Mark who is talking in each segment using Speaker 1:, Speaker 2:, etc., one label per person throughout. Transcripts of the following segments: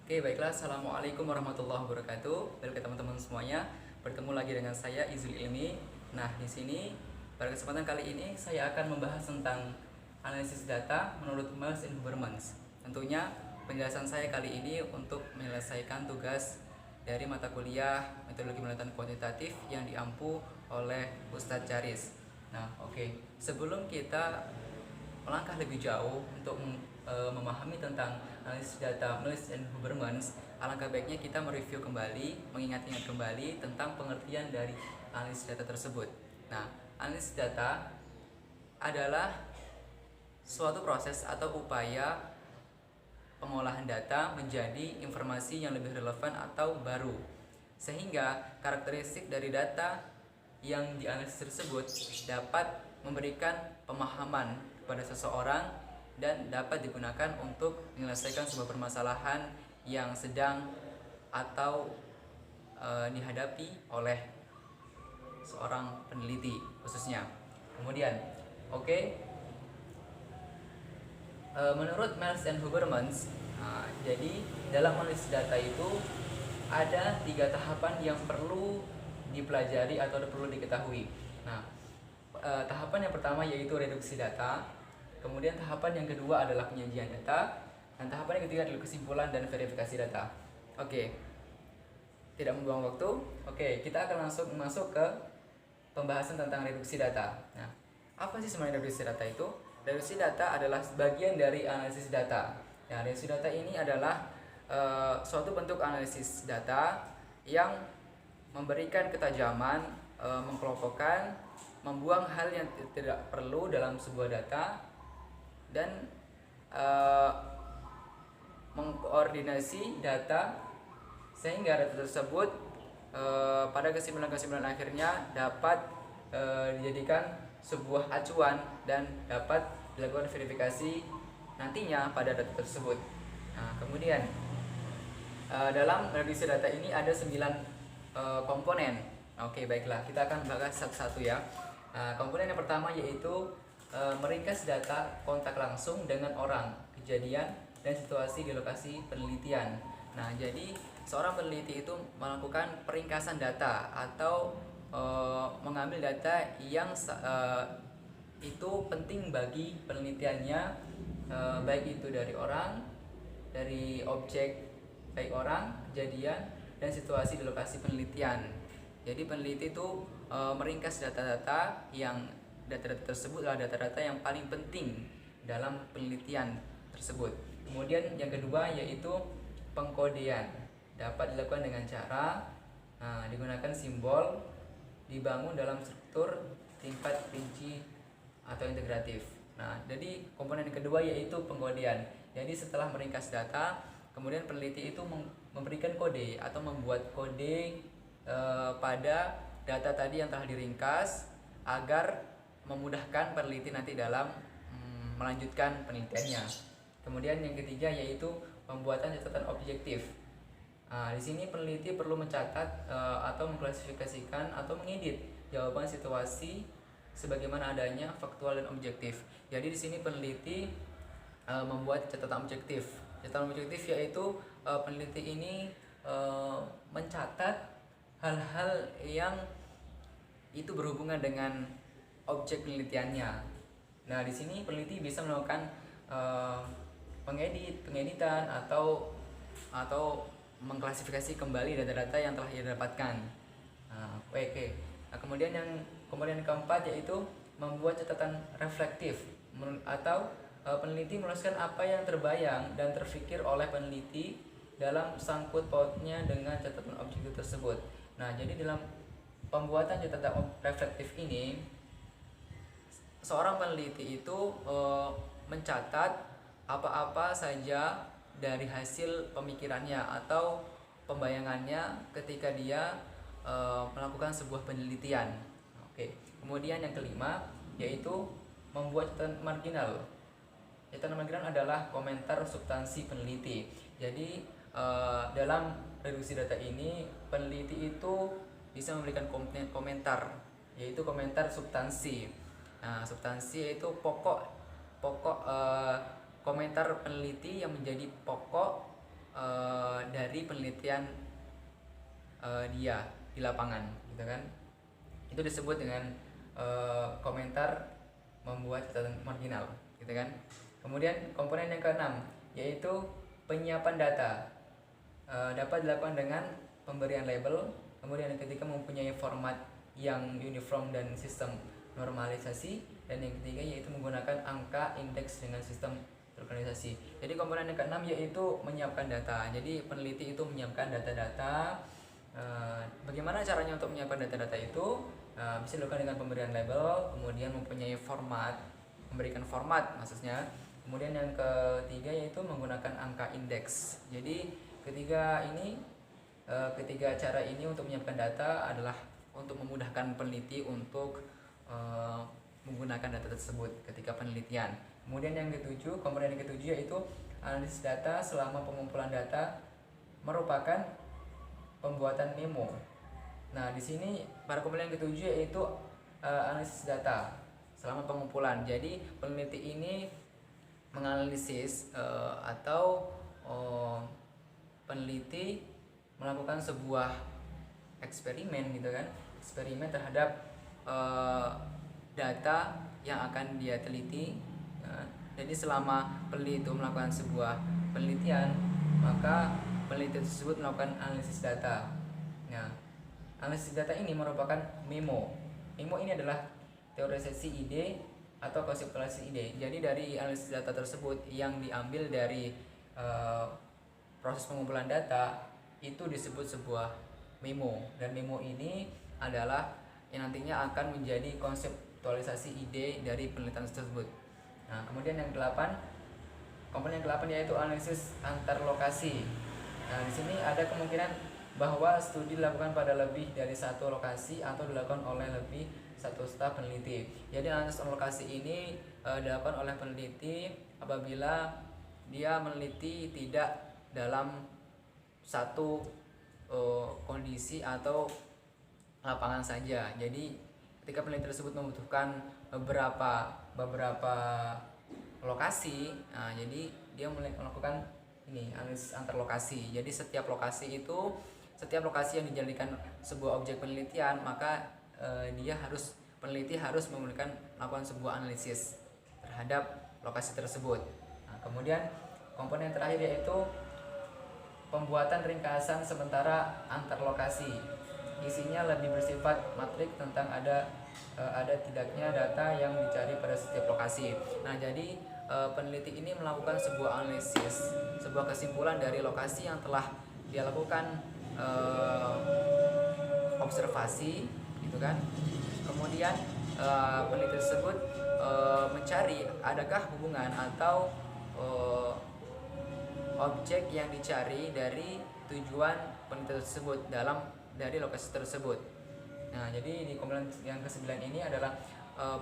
Speaker 1: Oke, baiklah. Assalamualaikum warahmatullahi wabarakatuh. Baik teman-teman semuanya, bertemu lagi dengan saya Izul Ilmi. Nah, di sini pada kesempatan kali ini saya akan membahas tentang analisis data menurut Miles and Hubermans. Tentunya penjelasan saya kali ini untuk menyelesaikan tugas dari mata kuliah metodologi penelitian kuantitatif yang diampu oleh Ustadz Charis. Nah, oke. Sebelum kita melangkah lebih jauh untuk memahami tentang analisis data Miles and Hubermans, alangkah baiknya kita mereview kembali, mengingat-ingat kembali tentang pengertian dari analisis data tersebut. Nah, analisis data adalah suatu proses atau upaya pengolahan data menjadi informasi yang lebih relevan atau baru, sehingga karakteristik dari data yang dianalisis tersebut dapat memberikan pemahaman kepada seseorang dan dapat digunakan untuk menyelesaikan sebuah permasalahan yang sedang atau dihadapi oleh seorang peneliti khususnya. Kemudian, menurut Miles and Hubermans, jadi dalam analisis data itu ada 3 tahapan yang perlu dipelajari atau perlu diketahui. Nah, tahapan yang pertama yaitu reduksi data, kemudian tahapan yang kedua adalah penyajian data, dan tahapan yang ketiga adalah kesimpulan dan verifikasi data. Tidak membuang waktu, kita akan langsung masuk ke pembahasan tentang reduksi data. Nah, apa sih sebenarnya reduksi data itu? Reduksi data adalah bagian dari analisis data. Nah, reduksi data ini adalah suatu bentuk analisis data yang memberikan ketajaman, mengkelompokkan, membuang hal yang tidak perlu dalam sebuah data, dan mengkoordinasi data sehingga data tersebut pada kesimpulan-kesimpulan akhirnya dapat dijadikan sebuah acuan dan dapat dilakukan verifikasi nantinya pada data tersebut. Nah, kemudian dalam reduksi data ini ada 9 komponen. Baiklah, kita akan bahas satu-satu ya. Komponen yang pertama yaitu meringkas data kontak langsung dengan orang, kejadian, dan situasi di lokasi penelitian. Nah, jadi seorang peneliti itu melakukan peringkasan data atau mengambil data yang itu penting bagi penelitiannya, baik itu dari orang, dari objek, baik orang, kejadian, dan situasi di lokasi penelitian. Jadi peneliti itu meringkas data-data yang data-data tersebut adalah data-data yang paling penting dalam penelitian tersebut. Kemudian yang kedua yaitu pengkodean. Dapat dilakukan dengan cara digunakan simbol, dibangun dalam struktur tingkat rinci atau integratif. Nah, jadi komponen yang kedua yaitu pengkodean. Jadi setelah meringkas data, kemudian peneliti itu memberikan kode atau membuat kode pada data tadi yang telah diringkas agar memudahkan peneliti nanti dalam melanjutkan penelitiannya. Kemudian yang ketiga yaitu pembuatan catatan objektif. Di sini peneliti perlu mencatat atau mengklasifikasikan atau mengedit jawaban situasi sebagaimana adanya faktual dan objektif. Jadi di sini peneliti membuat catatan objektif. Catatan objektif yaitu peneliti ini mencatat hal-hal yang itu berhubungan dengan objek penelitiannya. Nah, di sini peneliti bisa melakukan pengeditan atau mengklasifikasi kembali data-data yang telah didapatkan. Nah, kemudian yang keempat yaitu membuat catatan reflektif atau peneliti menuliskan apa yang terbayang dan terfikir oleh peneliti dalam sangkut pautnya dengan catatan objektif tersebut. Nah, jadi dalam pembuatan catatan reflektif ini, seorang peneliti itu mencatat apa-apa saja dari hasil pemikirannya atau pembayangannya ketika dia melakukan sebuah penelitian. Kemudian yang kelima yaitu membuat catatan marginal. Catatan marginal adalah komentar substansi peneliti. Jadi dalam reduksi data ini peneliti itu bisa memberikan komentar, yaitu komentar substansi. Nah, substansi itu pokok komentar peneliti yang menjadi pokok dari penelitian dia di lapangan, gitu kan. Itu disebut dengan komentar membuat catatan marginal, gitu kan. Kemudian komponen yang keenam yaitu penyiapan data, dapat dilakukan dengan pemberian label. Kemudian yang ketiga mempunyai format yang uniform dan sistem normalisasi, dan yang ketiga yaitu menggunakan angka indeks dengan sistem terorganisasi. Jadi komponen yang keenam yaitu menyiapkan data. Jadi peneliti itu menyiapkan data-data. Bagaimana caranya untuk menyiapkan data-data itu? Bisa dilakukan dengan pemberian label, kemudian mempunyai format, memberikan format maksudnya. Kemudian yang ketiga yaitu menggunakan angka indeks. Jadi ketiga cara ini untuk menyiapkan data adalah untuk memudahkan peneliti untuk menggunakan data tersebut ketika penelitian. Kemudian yang ketujuh, komponen yang ketujuh yaitu analisis data selama pengumpulan data merupakan pembuatan memo. Nah, di sini pada komponen yang ketujuh yaitu analisis data selama pengumpulan. Jadi peneliti ini menganalisis atau peneliti melakukan sebuah eksperimen, gitu kan, eksperimen terhadap data yang akan dia teliti. Jadi selama peneliti itu melakukan sebuah penelitian, maka peneliti tersebut melakukan analisis data. Nah, analisis data ini merupakan memo. Memo ini adalah teorisasi ide atau konseptualisasi ide. Jadi dari analisis data tersebut yang diambil dari proses pengumpulan data itu disebut sebuah memo, dan memo ini adalah yang nantinya akan menjadi konseptualisasi ide dari penelitian tersebut. Nah, kemudian yang komponen yang ke-8 yaitu analisis antar lokasi. Nah, di sini ada kemungkinan bahwa studi dilakukan pada lebih dari satu lokasi atau dilakukan oleh lebih satu staf peneliti. Jadi analisis lokasi ini dilakukan oleh peneliti apabila dia meneliti tidak dalam satu kondisi atau lapangan saja. Jadi ketika peneliti tersebut membutuhkan beberapa lokasi, nah, jadi dia melakukan ini analisis antar lokasi. Jadi setiap lokasi yang dijadikan sebuah objek penelitian, maka peneliti harus melakukan sebuah analisis terhadap lokasi tersebut. Nah, kemudian komponen terakhir yaitu pembuatan ringkasan sementara antar lokasi. Isinya lebih bersifat matrik tentang ada tidaknya data yang dicari pada setiap lokasi. Nah, jadi peneliti ini melakukan sebuah analisis, sebuah kesimpulan dari lokasi yang telah dia lakukan observasi, gitu kan. Kemudian peneliti tersebut mencari adakah hubungan atau objek yang dicari dari tujuan peneliti tersebut dari lokasi tersebut. Nah, jadi di komponen yang ke-9 ini adalah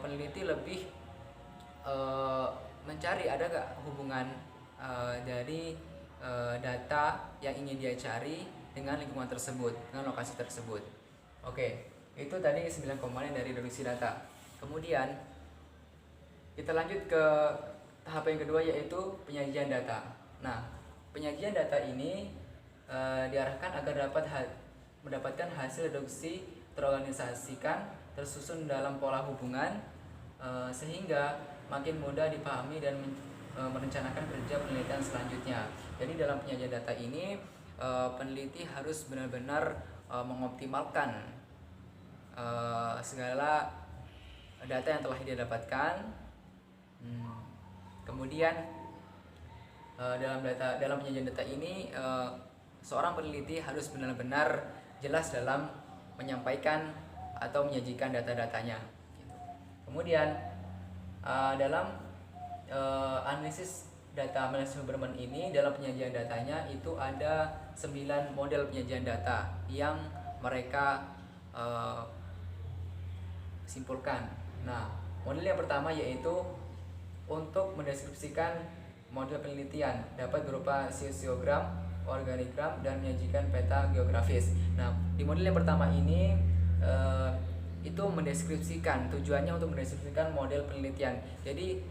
Speaker 1: peneliti lebih mencari ada gak hubungan dari data yang ingin dia cari dengan lingkungan tersebut, dengan lokasi tersebut. Oke, itu tadi 9 komponen dari deduksi data. Kemudian kita lanjut ke tahap yang kedua yaitu penyajian data. Nah, penyajian data ini diarahkan agar dapat mendapatkan hasil deduksi terorganisasikan, tersusun dalam pola hubungan, sehingga makin mudah dipahami dan merencanakan kerja penelitian selanjutnya. Jadi dalam penyajian data ini peneliti harus benar-benar mengoptimalkan segala data yang telah dia dapatkan. Kemudian dalam penyajian data ini seorang peneliti harus benar-benar jelas dalam menyampaikan atau menyajikan data-datanya. Kemudian dalam analisis data manajemen Berman ini, dalam penyajian datanya itu ada 9 model penyajian data yang mereka simpulkan. Nah, model yang pertama yaitu untuk mendeskripsikan model penelitian, dapat berupa siogram, organigram, dan menyajikan peta geografis. Nah, di model yang pertama ini itu tujuannya untuk mendeskripsikan model penelitian. Jadi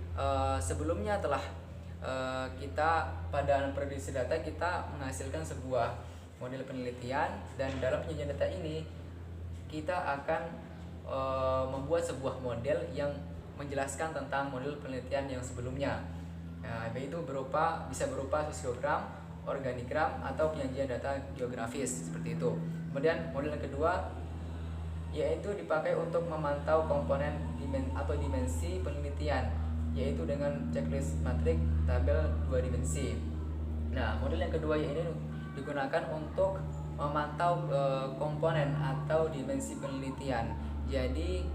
Speaker 1: sebelumnya telah kita pada prediksi data kita menghasilkan sebuah model penelitian, dan dalam penyajian data ini kita akan membuat sebuah model yang menjelaskan tentang model penelitian yang sebelumnya. Nah, yaitu bisa berupa sosiogram, organigram, atau penyajian data geografis seperti itu. Kemudian model yang kedua yaitu dipakai untuk memantau komponen atau dimensi penelitian, yaitu dengan checklist matrik tabel 2 dimensi. Nah, model yang kedua ini digunakan untuk memantau komponen atau dimensi penelitian. Jadi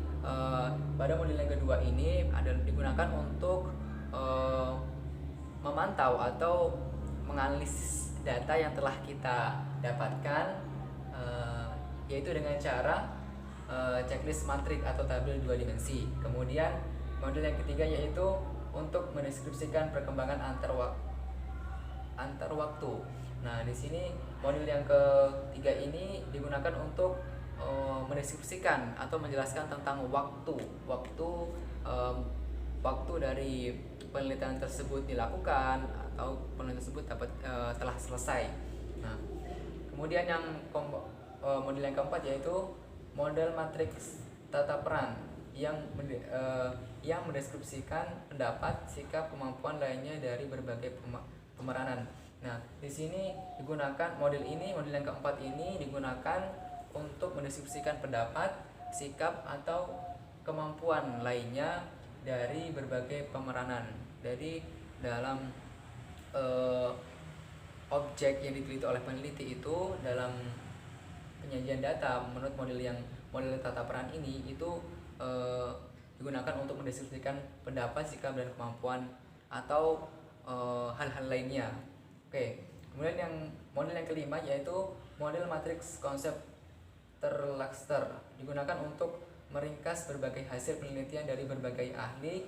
Speaker 1: pada model yang kedua ini adalah digunakan untuk memantau atau menganalisis data yang telah kita dapatkan, yaitu dengan cara checklist matrik atau tabel 2 dimensi. Kemudian model yang ketiga yaitu untuk mendeskripsikan perkembangan antar waktu. Nah, di sini model yang ketiga ini digunakan untuk mendeskripsikan atau menjelaskan tentang waktu dari penelitian tersebut dilakukan atau penelitian tersebut telah selesai. Nah, kemudian model yang keempat yaitu model matriks tata peran yang mendeskripsikan pendapat, sikap, kemampuan lainnya dari berbagai pemeranan. Nah, di sini model yang keempat ini digunakan untuk mendeskripsikan pendapat, sikap, atau kemampuan lainnya dari berbagai pemeranan. Dari dalam objek yang diteliti oleh peneliti itu dalam penyajian data menurut model tata peran ini itu digunakan untuk mendeskripsikan pendapat, sikap, dan kemampuan atau hal-hal lainnya. Oke, kemudian model yang kelima yaitu model matriks konsep terluster, digunakan untuk meringkas berbagai hasil penelitian dari berbagai ahli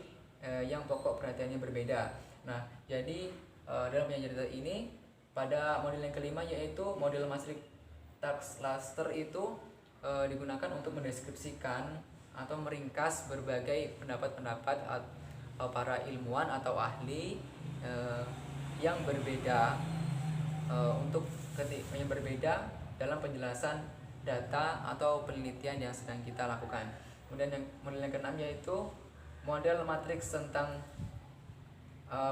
Speaker 1: yang pokok perhatiannya berbeda. Nah, jadi dalam penyajian data ini pada model yang kelima yaitu model matriks cluster itu digunakan untuk mendeskripsikan atau meringkas berbagai pendapat-pendapat para ilmuwan atau ahli yang berbeda yang berbeda dalam penjelasan data atau penelitian yang sedang kita lakukan. Kemudian model yang keenam yaitu model matriks tentang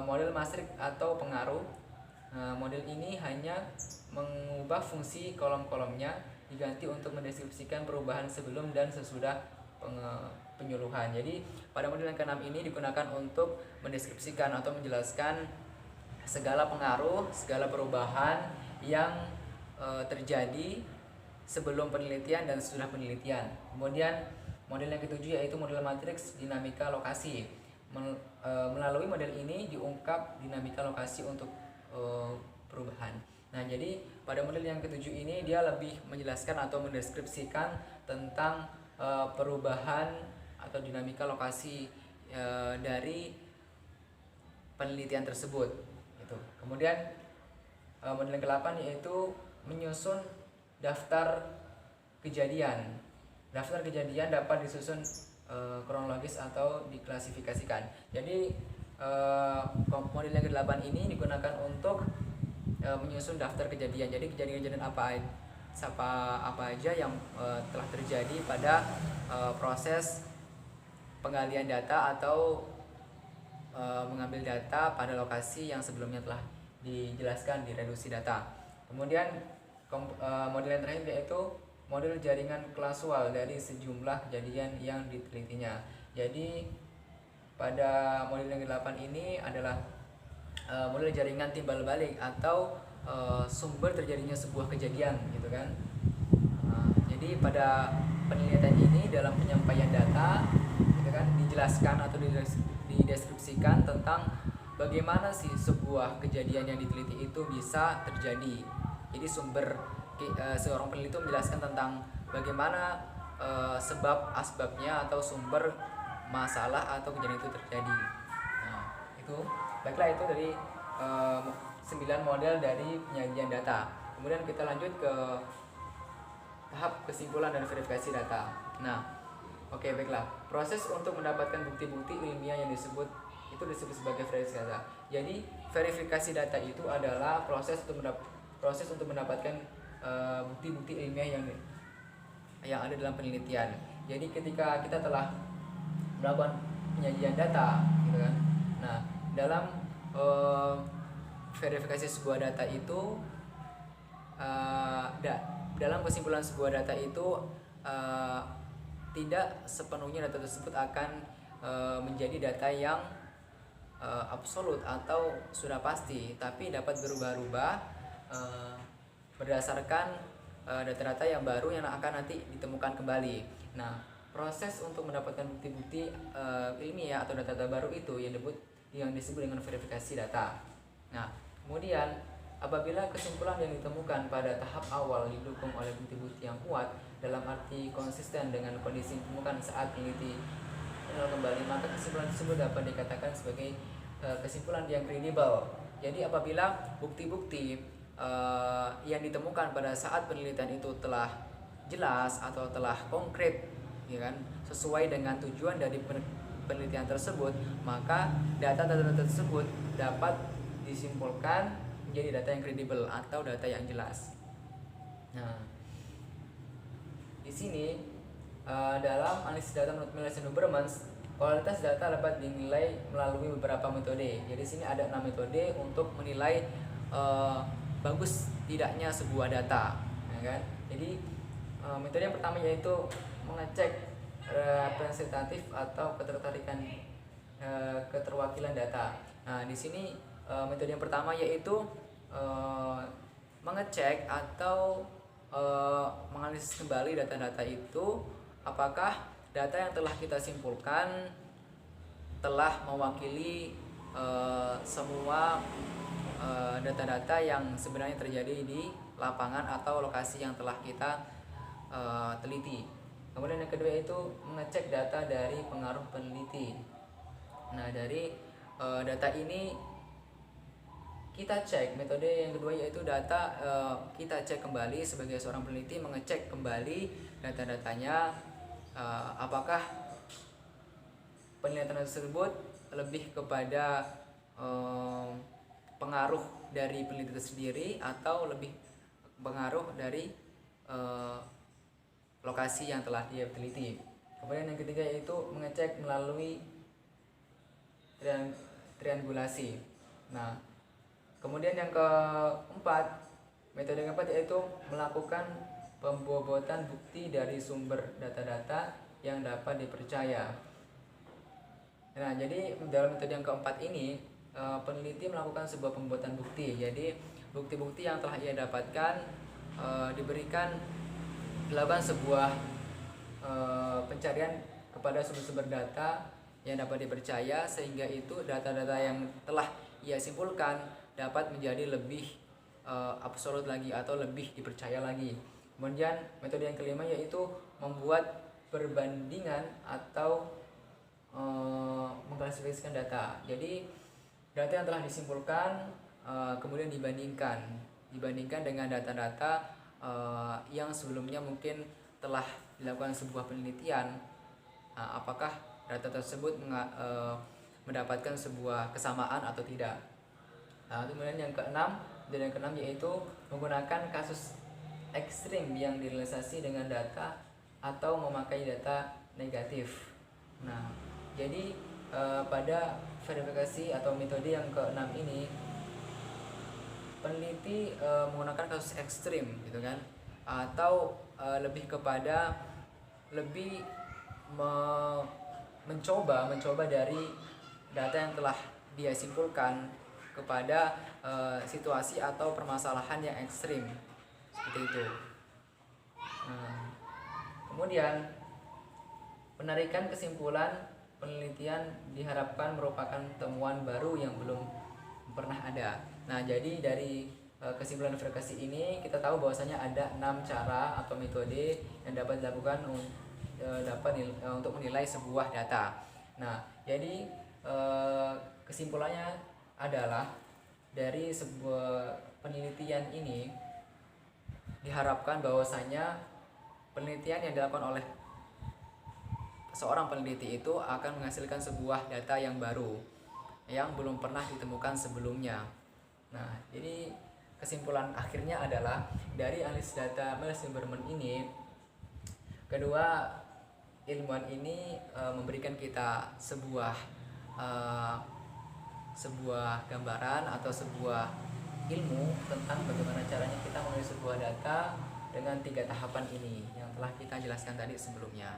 Speaker 1: model matriks atau pengaruh. Model ini hanya mengubah fungsi kolom-kolomnya, diganti untuk mendeskripsikan perubahan sebelum dan sesudah penyuluhan. Jadi pada model yang keenam ini digunakan untuk mendeskripsikan atau menjelaskan segala pengaruh, segala perubahan yang terjadi sebelum penelitian dan sesudah penelitian. Kemudian model yang ketujuh yaitu model matriks dinamika lokasi. Melalui model ini diungkap dinamika lokasi untuk perubahan. Nah, jadi pada model yang ketujuh ini dia lebih menjelaskan atau mendeskripsikan tentang perubahan atau dinamika lokasi dari penelitian tersebut. Gitu. Kemudian model yang ke-8 yaitu menyusun daftar kejadian. Daftar kejadian dapat disusun kronologis atau diklasifikasikan. Jadi model yang ke-8 ini digunakan untuk menyusun daftar kejadian. Jadi kejadian-kejadian apa aja yang telah terjadi pada proses penggalian data atau mengambil data pada lokasi yang sebelumnya telah dijelaskan di reduksi data. Kemudian model yang terakhir yaitu model jaringan klausual dari sejumlah kejadian yang ditelitinya. Jadi pada model yang ke-8 ini adalah model jaringan timbal balik atau sumber terjadinya sebuah kejadian gitu kan. Jadi pada penelitian ini dalam penyampaian data gitu kan dijelaskan atau dideskripsikan tentang bagaimana sih sebuah kejadian yang diteliti itu bisa terjadi. Jadi seorang peneliti menjelaskan tentang bagaimana sebab-asbabnya atau sumber masalah atau kejadian itu terjadi. Nah, itu baiklah, itu dari 9 model dari penyajian data. Kemudian kita lanjut ke tahap kesimpulan dan verifikasi data. Nah, oke, baiklah. Proses untuk mendapatkan bukti-bukti ilmiah yang disebut itu disebut sebagai verifikasi data. Jadi verifikasi data itu adalah proses untuk mendapatkan bukti-bukti ilmiah yang ada dalam penelitian. Jadi ketika kita telah melakukan penyajian data, gitu kan. Nah, dalam verifikasi sebuah data itu, dalam kesimpulan sebuah data itu tidak sepenuhnya data tersebut akan menjadi data yang absolut atau sudah pasti, tapi dapat berubah-ubah berdasarkan data-data yang baru yang akan nanti ditemukan kembali. Nah, proses untuk mendapatkan bukti-bukti ilmiah atau data-data baru itu yang disebut dengan verifikasi data. Nah, kemudian apabila kesimpulan yang ditemukan pada tahap awal didukung oleh bukti-bukti yang kuat dalam arti konsisten dengan kondisi yang ditemukan saat peneliti kembali, maka kesimpulan tersebut dapat dikatakan sebagai kesimpulan yang kredibel. Jadi apabila bukti-bukti yang ditemukan pada saat penelitian itu telah jelas atau telah konkret, ya kan, sesuai dengan tujuan dari penelitian tersebut, maka data-data tersebut dapat disimpulkan menjadi data yang kredibel atau data yang jelas. Nah, di sini dalam analisis data menurut Miles dan Hubermans, kualitas data dapat dinilai melalui beberapa metode. Jadi sini ada 6 metode untuk menilai bagus tidaknya sebuah data, ya kan? Jadi metode yang pertama yaitu mengecek representatif atau keterwakilan data. Nah, di sini metode yang pertama yaitu mengecek atau menganalisis kembali data-data itu, apakah data yang telah kita simpulkan telah mewakili semua data-data yang sebenarnya terjadi di lapangan atau lokasi yang telah kita teliti. Kemudian yang kedua itu mengecek data dari pengaruh peneliti. Nah, dari data ini kita cek, metode yang kedua yaitu data kita cek kembali sebagai seorang peneliti, mengecek kembali data-datanya, apakah penelitian tersebut lebih kepada pengaruh dari peneliti itu sendiri atau lebih pengaruh dari lokasi yang telah dia teliti. Kemudian yang ketiga yaitu mengecek melalui triangulasi. Nah, kemudian yang keempat, metode yang keempat yaitu melakukan pembobotan bukti dari sumber data-data yang dapat dipercaya. Nah, jadi dalam metode yang keempat ini peneliti melakukan sebuah pembobotan bukti. Jadi bukti-bukti yang telah ia dapatkan dilakukan sebuah pencarian kepada sumber-sumber data yang dapat dipercaya, sehingga itu data-data yang telah ia simpulkan dapat menjadi lebih absolut lagi atau lebih dipercaya lagi. Kemudian metode yang kelima yaitu membuat perbandingan atau mengklasifikasikan data. Jadi data yang telah disimpulkan kemudian dibandingkan dengan data-data yang sebelumnya mungkin telah dilakukan sebuah penelitian, apakah data tersebut mendapatkan sebuah kesamaan atau tidak. Kemudian yang keenam yaitu menggunakan kasus ekstrim yang direalisasi dengan data atau memakai data negatif. Nah, jadi pada verifikasi atau metode yang keenam ini peneliti menggunakan kasus ekstrim, gitu kan, atau lebih kepada mencoba dari data yang telah dia simpulkan kepada situasi atau permasalahan yang ekstrim seperti itu. Kemudian penarikan kesimpulan penelitian diharapkan merupakan temuan baru yang belum pernah ada. Nah, jadi dari kesimpulan verifikasi ini kita tahu bahwasanya ada 6 cara atau metode yang dapat dilakukan untuk menilai sebuah data. Nah, jadi kesimpulannya adalah dari sebuah penelitian ini diharapkan bahwasanya penelitian yang dilakukan oleh seorang peneliti itu akan menghasilkan sebuah data yang baru. yang belum pernah ditemukan sebelumnya. Nah, jadi kesimpulan akhirnya adalah dari analis data Miles Liberman ini, kedua ilmuwan ini memberikan kita uh, sebuah gambaran atau sebuah ilmu tentang bagaimana caranya kita menulis sebuah data dengan 3 tahapan ini yang telah kita jelaskan tadi sebelumnya.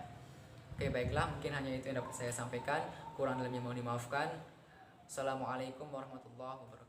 Speaker 1: Oke, baiklah, mungkin hanya itu yang dapat saya sampaikan. Kurang lebihnya mohon dimaafkan. Assalamualaikum warahmatullahi wabarakatuh.